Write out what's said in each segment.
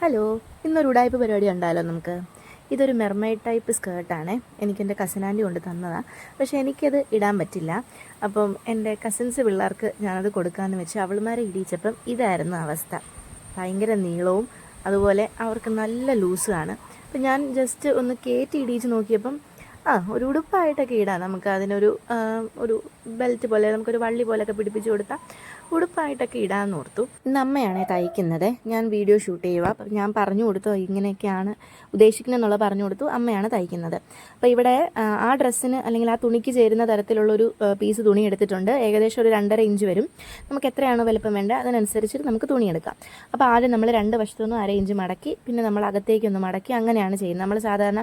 Hello, ഇന്നൊരു ഉടായ്പ പരിപാടി ഉണ്ടായാലോ നമുക്ക്. ഇതൊരു മെർമെയ്ഡ് ടൈപ്പ് സ്കേർട്ടാണ്. എനിക്കെൻ്റെ കസിൻ ആൻറ്റി കൊണ്ട് തന്നതാണ്. പക്ഷേ എനിക്കത് ഇടാൻ പറ്റില്ല. അപ്പം എൻ്റെ കസിൻസ് പിള്ളേർക്ക് ഞാനത് കൊടുക്കാമെന്ന് വെച്ച് അവളുമാരെ ഇടിയിച്ചപ്പം ഇതായിരുന്നു അവസ്ഥ. ഭയങ്കര നീളവും അതുപോലെ അവർക്ക് നല്ല ലൂസുമാണ്. അപ്പം ഞാൻ ജസ്റ്റ് ഒന്ന് കയറ്റി ഇടിയിച്ച് നോക്കിയപ്പം ഒരു ഉടുപ്പായിട്ടൊക്കെ ഇടാം. നമുക്ക് അതിനൊരു ഒരു ബെൽറ്റ് പോലെ നമുക്കൊരു വള്ളി പോലെയൊക്കെ പിടിപ്പിച്ച് കൊടുത്താൽ ഉടുപ്പായിട്ടൊക്കെ ഇടാമെന്ന് ഓർത്തു. ഇന്ന് അമ്മയാണ് തയ്ക്കുന്നത്. ഞാൻ വീഡിയോ ഷൂട്ട് ചെയ്യുക. അപ്പം ഞാൻ പറഞ്ഞു കൊടുത്തു ഇങ്ങനെയൊക്കെയാണ് ഉദ്ദേശിക്കുന്നതെന്നുള്ളത് പറഞ്ഞു കൊടുത്തു. അമ്മയാണ് തയ്ക്കുന്നത്. അപ്പോൾ ഇവിടെ ആ ഡ്രസ്സിന് അല്ലെങ്കിൽ ആ തുണിക്ക് ചേരുന്ന തരത്തിലുള്ളൊരു പീസ് തുണി എടുത്തിട്ടുണ്ട്. ഏകദേശം ഒരു 2.5 ഇഞ്ച് വരും. നമുക്ക് എത്രയാണോ വലുപ്പം വേണ്ടത് അതിനനുസരിച്ച് നമുക്ക് തുണി എടുക്കാം. അപ്പോൾ ആദ്യം നമ്മൾ 2 വശത്തുനിന്നും 1/2 ഇഞ്ച് മടക്കി പിന്നെ നമ്മൾ അകത്തേക്കൊന്ന് മടക്കി അങ്ങനെയാണ് ചെയ്യുന്നത്. നമ്മൾ സാധാരണ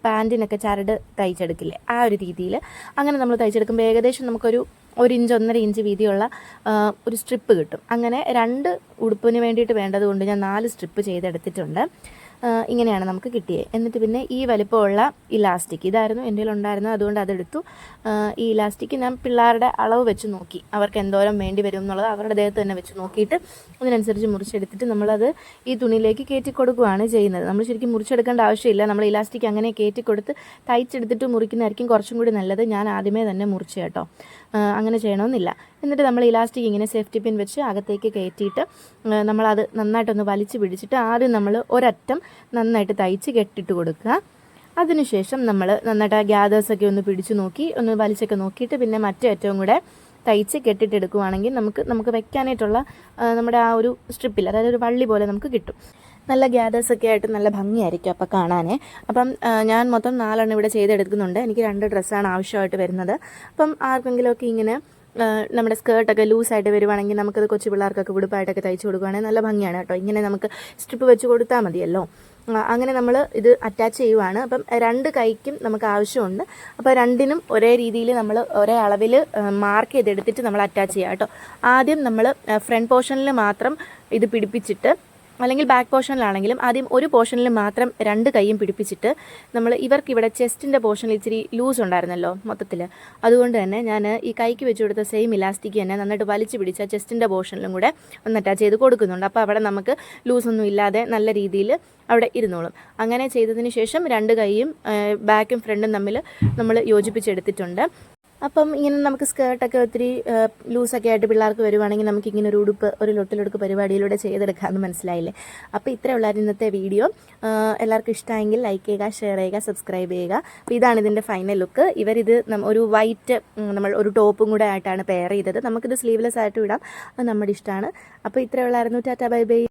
പാൻറ്റിനൊക്കെ ചരട് തയ്ച്ചെടുക്കില്ലേ, ആ ഒരു രീതിയിൽ അങ്ങനെ നമ്മൾ തയ്ച്ചെടുക്കുമ്പോൾ ഏകദേശം നമുക്കൊരു 1 ഇഞ്ച് 1.5 ഇഞ്ച് വീതിയുള്ള ഒരു സ്ട്രിപ്പ് കിട്ടും. അങ്ങനെ 2 ഉടുപ്പിന് വേണ്ടിയിട്ട് വേണ്ടതുകൊണ്ട് ഞാൻ 4 സ്ട്രിപ്പ് ചെയ്തെടുത്തിട്ടുണ്ട്. ഇങ്ങനെയാണ് നമുക്ക് കിട്ടിയത്. എന്നിട്ട് പിന്നെ ഈ വലിപ്പമുള്ള ഇലാസ്റ്റിക് ഇതായിരുന്നു എൻ്റെ ഉണ്ടായിരുന്നത്, അതുകൊണ്ട് അതെടുത്തു. ഈ ഇലാസ്റ്റിക് ഞാൻ പിള്ളേരുടെ അളവ് വെച്ച് നോക്കി, അവർക്ക് എന്തോരം വേണ്ടി വരും എന്നുള്ളത് അവരുടെ ദേഹത്ത് തന്നെ വെച്ച് നോക്കിയിട്ട് അതിനനുസരിച്ച് മുറിച്ചെടുത്തിട്ട് നമ്മളത് ഈ തുണിയിലേക്ക് കയറ്റി കൊടുക്കുകയാണ് ചെയ്യുന്നത്. നമ്മൾ ശരിക്കും മുറിച്ചെടുക്കേണ്ട ആവശ്യമില്ല. നമ്മൾ ഇലാസ്റ്റിക് അങ്ങനെ കയറ്റി കൊടുത്ത് തയ്ച്ചെടുത്തിട്ട് മുറിക്കുന്നതായിരിക്കും കുറച്ചും കൂടി നല്ലത്. ഞാൻ ആദ്യമേ തന്നെ മുറിച്ചു കേട്ടോ, അങ്ങനെ ചെയ്യണമെന്നില്ല. എന്നിട്ട് നമ്മൾ ഇലാസ്റ്റിക് ഇങ്ങനെ സേഫ്റ്റി പിൻ വെച്ച് അകത്തേക്ക് കയറ്റിയിട്ട് നമ്മളത് നന്നായിട്ടൊന്ന് വലിച്ചു പിടിച്ചിട്ട് ആദ്യം നമ്മൾ ഒരറ്റം നന്നായിട്ട് തയ്ച്ച് കെട്ടിട്ട് കൊടുക്കുക. അതിനുശേഷം നമ്മൾ നന്നായിട്ട് ആ ഗ്യാദേഴ്സൊക്കെ ഒന്ന് പിടിച്ചു നോക്കി ഒന്ന് വലിച്ചൊക്കെ നോക്കിയിട്ട് പിന്നെ മറ്റേ അറ്റവും കൂടെ തയ്ച്ച് കെട്ടിട്ടെടുക്കുകയാണെങ്കിൽ നമുക്ക് വെക്കാനായിട്ടുള്ള നമ്മുടെ ആ ഒരു സ്ട്രിപ്പിൽ, അതായത് ഒരു വള്ളി പോലെ നമുക്ക് കിട്ടും. നല്ല ഗ്യാദേഴ്സൊക്കെ ആയിട്ട് നല്ല ഭംഗിയായിരിക്കും അപ്പോൾ കാണാനേ. അപ്പം ഞാൻ മൊത്തം 4 ഇവിടെ ചെയ്തെടുക്കുന്നുണ്ട്. എനിക്ക് 2 ഡ്രസ്സാണ് ആവശ്യമായിട്ട് വരുന്നത്. അപ്പം ആർക്കെങ്കിലുമൊക്കെ ഇങ്ങനെ നമ്മുടെ സ്കേർട്ടൊക്കെ ലൂസായിട്ട് വരുവാണെങ്കിൽ നമുക്കത് കൊച്ചു പിള്ളേർക്കൊക്കെ ഉടുപ്പായിട്ടൊക്കെ തയ്ച്ച് കൊടുക്കുകയാണെങ്കിൽ നല്ല ഭംഗിയാണ് കേട്ടോ. ഇങ്ങനെ നമുക്ക് സ്ട്രിപ്പ് വെച്ച് കൊടുത്താൽ മതിയല്ലോ. അങ്ങനെ നമ്മൾ ഇത് അറ്റാച്ച് ചെയ്യുവാണ്. അപ്പം 2 കൈക്കും നമുക്ക് ആവശ്യമുണ്ട്. അപ്പോൾ 2നും ഒരേ രീതിയിൽ നമ്മൾ ഒരേ അളവിൽ മാർക്ക് ചെയ്തെടുത്തിട്ട് നമ്മൾ അറ്റാച്ച് ചെയ്യുക കേട്ടോ. ആദ്യം നമ്മൾ ഫ്രണ്ട് പോർഷനിൽ മാത്രം ഇത് പിടിപ്പിച്ചിട്ട്, അല്ലെങ്കിൽ ബാക്ക് പോർഷനിലാണെങ്കിലും ആദ്യം ഒരു പോർഷനിൽ മാത്രം 2 കൈയും പിടിപ്പിച്ചിട്ട് നമ്മൾ ഇവർക്കിവിടെ ചെസ്റ്റിൻ്റെ പോർഷനിൽ ഇച്ചിരി ലൂസ് ഉണ്ടായിരുന്നല്ലോ മൊത്തത്തിൽ, അതുകൊണ്ട് തന്നെ ഞാൻ ഈ കൈക്ക് വെച്ച് കൊടുത്ത സെയിം ഇലാസ്റ്റിക് തന്നെ നന്നായിട്ട് വലിച്ചു പിടിച്ച ചെസ്റ്റിൻ്റെ പോർഷനിലും കൂടെ ഒന്ന് അറ്റാച്ച് ചെയ്ത് കൊടുക്കുന്നുണ്ട്. അപ്പോൾ അവിടെ നമുക്ക് ലൂസൊന്നും ഇല്ലാതെ നല്ല രീതിയിൽ അവിടെ ഇരുന്നോളും. അങ്ങനെ ചെയ്തതിന് ശേഷം 2 കൈയും ബാക്കും ഫ്രണ്ടും തമ്മിൽ നമ്മൾ യോജിപ്പിച്ചെടുത്തിട്ടുണ്ട്. അപ്പം ഇങ്ങനെ നമുക്ക് സ്കേർട്ടൊക്കെ ഒത്തിരി ലൂസൊക്കെ ആയിട്ട് പിള്ളേർക്ക് വരുവാണെങ്കിൽ നമുക്ക് ഇങ്ങനെ ഒരു ഉടുപ്പ് ഒരു ലൊട്ടിലൊടുക്ക് പരിപാടിയിലൂടെ ചെയ്തെടുക്കാമെന്ന് മനസ്സിലായില്ലേ. അപ്പോൾ ഇത്രയുള്ളായിരുന്നു ഇന്നത്തെ വീഡിയോ. എല്ലാവർക്കും ഇഷ്ടമായെങ്കിൽ ലൈക്ക് ചെയ്യുക, ഷെയർ ചെയ്യുക, സബ്സ്ക്രൈബ് ചെയ്യുക. അപ്പോൾ ഇതാണ് ഇതിൻ്റെ ഫൈനൽ ലുക്ക്. ഇവരിത് ഒരു വൈറ്റ് നമ്മൾ ഒരു ടോപ്പും കൂടെ ആയിട്ടാണ് പെയർ ചെയ്തത്. നമുക്കിത് സ്ലീവ്ലെസ് ആയിട്ട് ഇടാം, അത് നമ്മുടെ ഇഷ്ടമാണ്. അപ്പോൾ ഇത്രയുള്ളായിരുന്നു. Tata bye bye.